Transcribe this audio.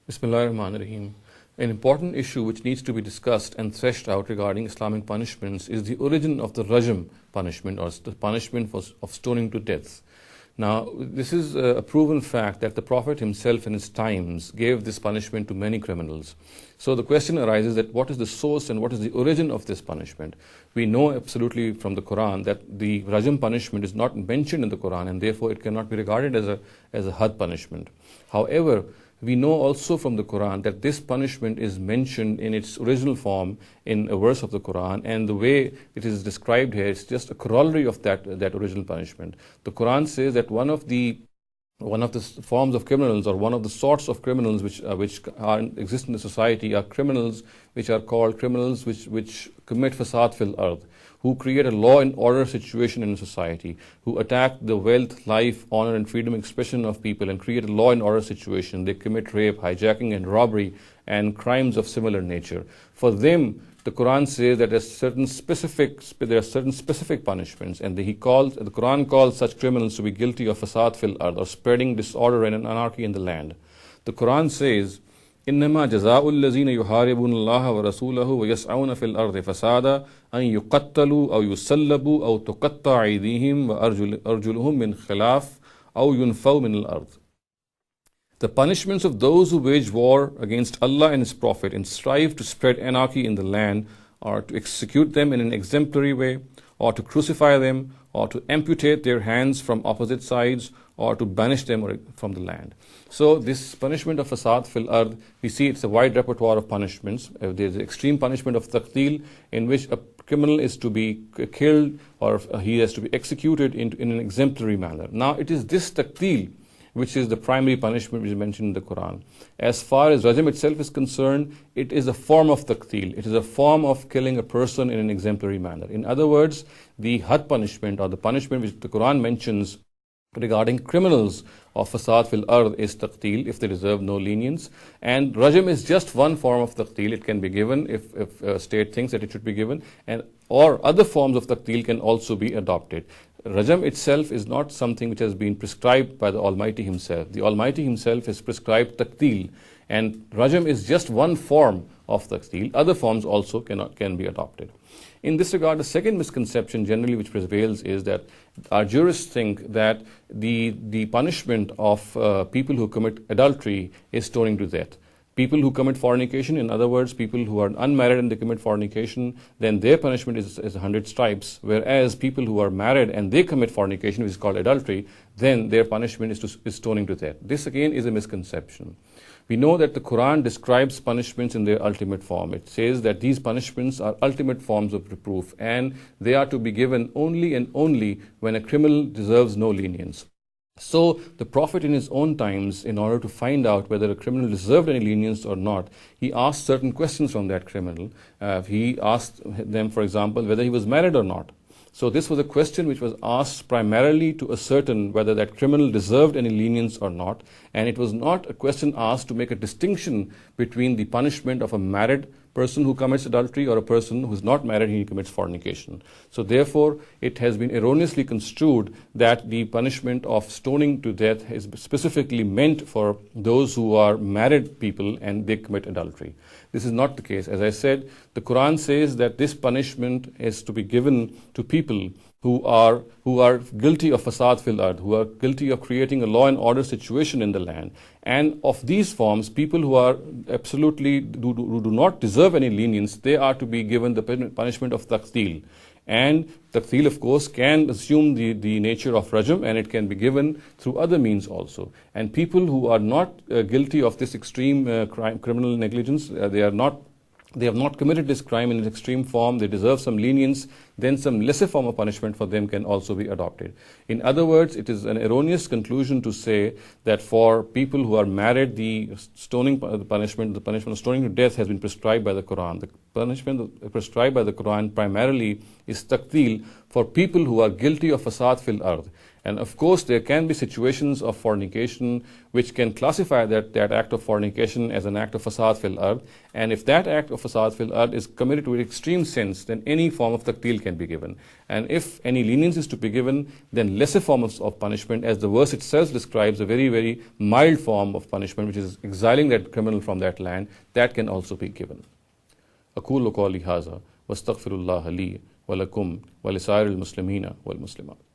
Bismillahirrahmanirrahim. An important issue which needs to be discussed and threshed out regarding Islamic punishments is the origin of the rajam punishment, or the punishment of stoning to death. Now, this is a proven fact that the Prophet himself in his times gave this punishment to many criminals. So the question arises that what is the source and what is the origin of this punishment? We know absolutely from the Quran that the rajam punishment is not mentioned in the Quran, and therefore it cannot be regarded as a had punishment. However, we know also from the Quran that this punishment is mentioned in its original form in a verse of the Quran, and the way it is described here is just a corollary of that original punishment. The Quran says that one of the forms of criminals, or one of the sorts of criminals which exist in the society, are criminals which are called criminals which commit fasad fil ard, who create a law and order situation in society, who attack the wealth, life, honor, and freedom expression of people and create a law and order situation. They commit rape, hijacking, and robbery, and crimes of similar nature. For them, the Quran says that there are certain specific punishments, and the Quran calls such criminals to be guilty of fasad fil ard, or spreading disorder and anarchy in the land. The Quran says, إنما جزاء الذين يحاربون الله ورسوله ويسعون في الأرض فسادا أن يقتلوا أو يسلبوا أو تقطع أيديهم وأرجلهم من خلاف أو ينفوا من الأرض. The punishments of those who wage war against Allah and His Prophet and strive to spread anarchy in the land are to execute them in an exemplary way, or to crucify them, or to amputate their hands from opposite sides, or to banish them from the land. So this punishment of fasad fil ard, we see it's a wide repertoire of punishments. There's the extreme punishment of taqtil, in which a criminal is to be killed, or he has to be executed in an exemplary manner. Now it is this taqtil which is the primary punishment which is mentioned in the Quran. As far as rajam itself is concerned, it is a form of taqtil. It is a form of killing a person in an exemplary manner. In other words, the had punishment, or the punishment which the Quran mentions regarding criminals of fasad fil ard, is taqtil, if they deserve no lenience. And rajam is just one form of taqtil. It can be given if a state thinks that it should be given, or other forms of taqtil can also be adopted. Rajam itself is not something which has been prescribed by the Almighty Himself. The Almighty Himself has prescribed taqtil, and rajam is just one form of taqtil. Other forms also can be adopted. In this regard, the second misconception generally which prevails is that our jurists think that the punishment of people who commit adultery is stoning to death. People who commit fornication, in other words, people who are unmarried and they commit fornication, then their punishment is 100 stripes. Whereas people who are married and they commit fornication, which is called adultery, then their punishment is stoning to death. This again is a misconception. We know that the Quran describes punishments in their ultimate form. It says that these punishments are ultimate forms of reproof, and they are to be given only and only when a criminal deserves no lenience. So the Prophet in his own times, in order to find out whether a criminal deserved any lenience or not, he asked certain questions from that criminal. He asked them, for example, whether he was married or not. So this was a question which was asked primarily to ascertain whether that criminal deserved any lenience or not. And it was not a question asked to make a distinction between the punishment of a married person who commits adultery or a person who is not married and he commits fornication. So therefore, it has been erroneously construed that the punishment of stoning to death is specifically meant for those who are married people and they commit adultery. This is not the case. As I said, the Quran says that this punishment is to be given to people who are guilty of fasad fil ard, who are guilty of creating a law and order situation in the land. And of these forms, people who are absolutely do not deserve any lenience, they are to be given the punishment of taqtil. And taqtil, of course, can assume the nature of rajam, and it can be given through other means also. And people who are not guilty of this extreme criminal negligence, they have not committed this crime in its extreme form, they deserve some lenience, then some lesser form of punishment for them can also be adopted. In other words, it is an erroneous conclusion to say that for people who are married, the punishment of stoning to death has been prescribed by the Quran. The punishment prescribed by the Quran primarily is taqtil for people who are guilty of fasad fil ard. And of course, there can be situations of fornication which can classify that act of fornication as an act of fasad fil ard. And if that act of fasad fil ard is committed to an extreme sense, then any form of taqtil can be given. And if any lenience is to be given, then lesser forms of punishment, as the verse itself describes a very, very mild form of punishment, which is exiling that criminal from that land, that can also be given. أقول قولي هذا واستغفر الله لي ولكم ولسائر المسلمين والمسلمات.